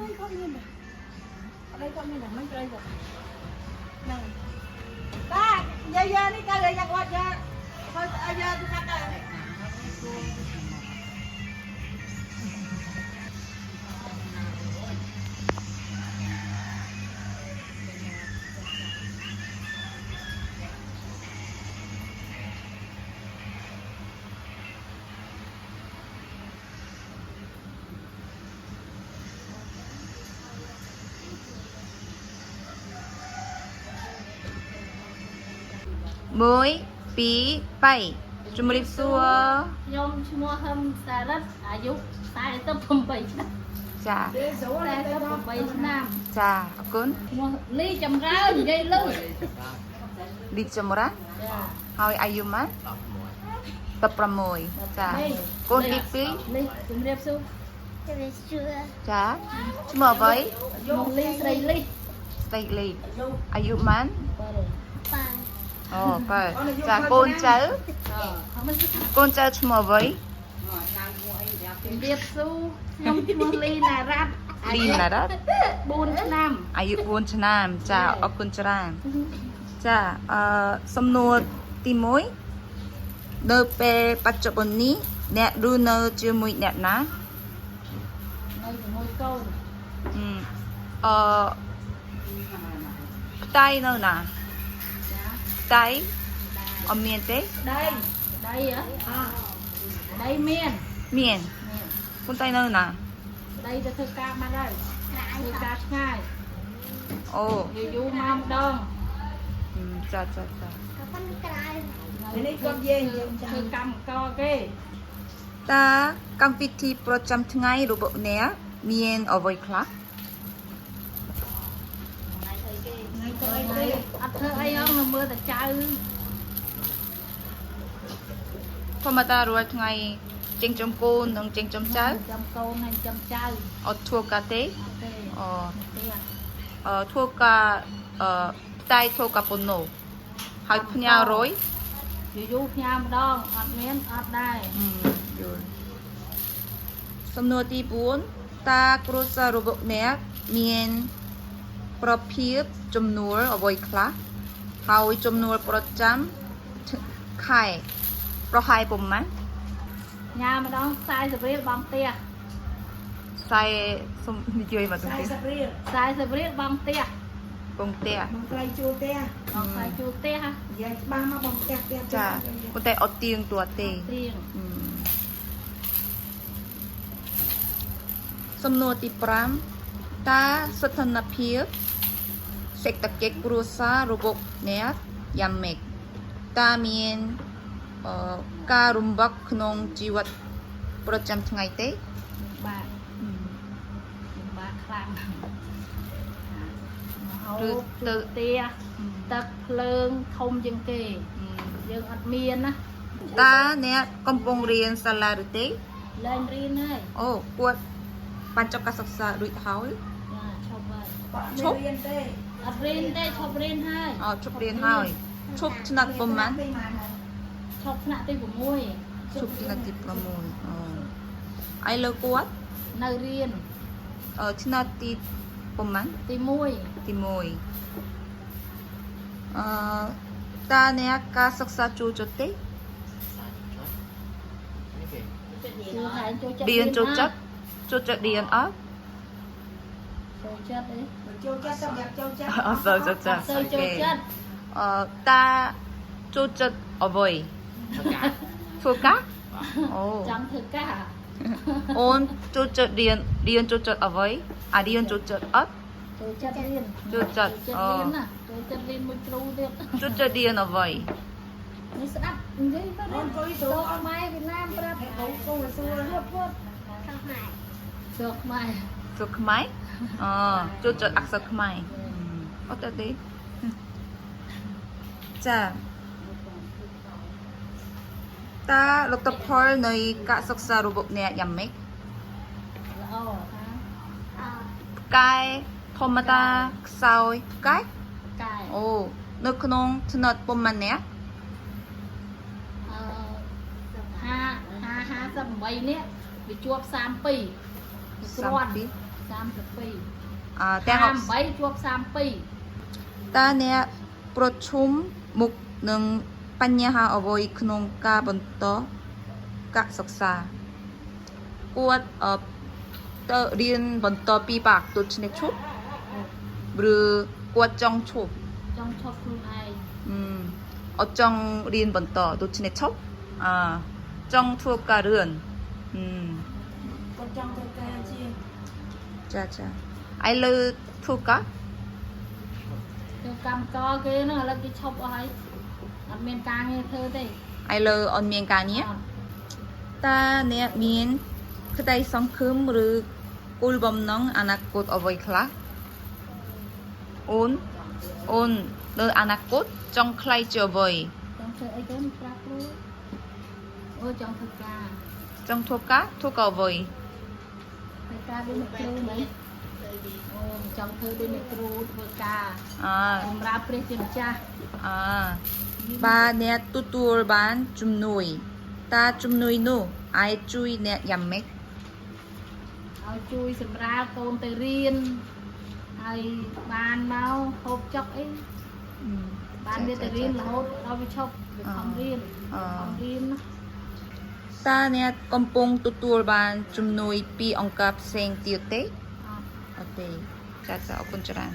đây con nhìn này, ở đây con nhìn này mấy cây rồi, này, ta, giờ đi ta lấy nhặt quạt giờ, thôi giờ đi cắt đây. Muối, pí, bay, chum rip xua. Nhôm mua hâm xà đất à dục xài tập phẩm bảy Chà, xài tập phẩm bảy nam chà, cún, mua ly chầm rau dây lưng đi chum ra. Hỏi ai mà? Tập pram mùi. Chà, cún đi pí. ly chum đẹp su Chà, chum ở với. một ly sấy ly Stay ly. Ai man? Ồ, phải. Chà, con cháu chum ở với. đẹp su nhôm mua ly là rát Ly là đó. 4 năm อายุ4ឆ្នាំចាអរគុណច្រើនចាសំណួរទី1នៅពេលបច្ចុប្បន្ននេះអ្នករស់នៅជាមួយអ្នកណា nơi của môi câu អផ្ទៃនៅណាផ្ទៃអត់មានទេ đây đây á đây miền មានប៉ុន្តែនៅណា đây là thư ca mà đây thư ca ngay អូ dù mong đông ចាចាចា Ini con dê nhiều thư chẳng. cầm co kê តើកម្មវិធីប្រចាំថ្ងៃរបស់អ្នកមានអ្វីខ្លះ Ngày tới Này, đây. ăn thơ ai không là mưa ta chơi ធម្មតារាល់ថ្ងៃចិញ្ចឹមកូននិងចិញ្ចឹមចៅ chăm câu này chăm chơi អត់ធ្វើការទេ Kê, អូ kê. ធ្វើការផ្ទៃធ្វើការប៉ុណ្ណោះហើយផ្ញើរយ Dù nhà một đòn ọt miếng ọt đây យល់សំណួរទី4តើគ្រួសាររបស់អ្នកមានប្រភេទចំនួនអ្វីខ្លះហើយចំនួនប្រចាំខែប្រហែលប៉ុន្មាន nhà một đòn sai sập riết bằng tia ខ្សែសុំនិយាយមកទៅ Sai sắp riêng. sai sập riết bằng tia ពងផ្ទះ Bằng tay chua te. bằng sai chu tia ha Giờ ba má bằng te te. ចាប៉ុន្តែអត់ទៀងទាត់ទេ tiền សំណួរទី5តើស្ថានភាពសេដ្ឋកិច្ចគ្រួសាររបស់អ្នកយ៉ាងម៉េចតើមានការរំលឹកក្នុងជីវិតប្រចាំថ្ងៃទេ bà bà khăn Rồi hấu tự- chu tia tật lương không dân kì dân ọt miên á តើអ្នកកំពុងរៀនសាលាឬទេ lên riêng ơi អូគាត់បានចប់ការសិក្សារួចហើយ chọc vậy Bọn Chúc. này riêng te. ọt riêng đây chọc riêng hai អត់ជប់រៀនហើយជប់ឆ្នាំប្រហែល chọc nạ tay của môi ជប់ឆ្នាំទី6អូឥឡូវគាត់ nơi riêng ឆ្នាំទីប្រហែល tay môi ទី1តើអ្នកការសិក្សាចូលចិត្តទេ chưa thấy cho chất រៀនចូលចិត្តចូលចិត្តរៀនអត់ cho chất đấy Châu chất xong đẹp châu chất. អត់សូវចូលចិត្ត sơ cho chất តើចូលចិត្តអ្វីធ្វើការអូ chẳng thực cả អូនចូលចិត្តរៀនចូលចិត្តអ្វីរៀនចូលចិត្តអត់ cho chất riêng Cho chất, riêng à cho chất riêng một tru được ចូលចិត្តរៀនអ្វី nó sẽ đắt cái Con có ý tứ tô con. mai Việt Nam ra Cậu cô là xưa hết hết. được mai សួរខ្មែរចូលចិត្តអក្សរខ្មែរអត់ទេចាតើលទ្ធផលនៃការសិក្សារបស់អ្នកយ៉ាងម៉េច là ồ hả ផ្កាយធម្មតាខ្សោយផ្កាយ cài អូនៅក្នុងថ្និតប៉ុន្មានអ្នក ha ha ha sầm bay nè bị chuột sam pì 32 Hãy subscribe cho kênh Ghiền Mì Gõ Để không bỏ lỡ 32 แต่học 3 ជាប់32 តាអ្នកប្រជុំមុខនឹងបញ្ហាអ្វីក្នុងការបន្តការសិក្សាគាត់ទៅរៀនបន្តពីបាក់ដូច្នេះឈប់ឬគាត់ចង់ឈប់ ចង់ឈប់ខ្លួនឯង អត់ចង់រៀនបន្តដូច្នេះឈប់ចង់ធ្វើការរៀន con trong tôi ca chi ចាចាឥឡូវធ្វើការ ទៅកម្មកគេហ្នឹងឥឡូវគេឈប់អស់ហើយអត់មានការងារធ្វើទេ ឥឡូវអត់មានការងារ អត់ តើអ្នកមានក្តីសង្ឃឹមឬគោលបំណងអនាគតអ្វីខ្លះអូននៅអនាគតចង់ខ្លាយជាអ្វី ចង់ធ្វើអីទៅប្រាប់គ្រូអូចង់ធ្វើការ ចង់ធ្វើការអ្វី ធ្វើការដូចអ្នកគ្រូមែនអូចង់ធ្វើដូចអ្នកគ្រូធ្វើការ សម្រាប់ព្រះជាម្ចាស់ បើអ្នកទទួលបានជំនួយតើជំនួយនោះអាចជួយអ្នកយ៉ាងម៉េច ឲ្យជួយសម្រាប់កូនទៅរៀនហើយបានមកហូបចុកអីបានវាទៅរៀនរហូតដល់វាឈប់វាខំរៀនណា តើអ្នកកំពុងទទួលបានជំនួយពីអង្គការផ្សេងទៀតទេ អត់ អត់ទេចាចាអរគុណច្រើន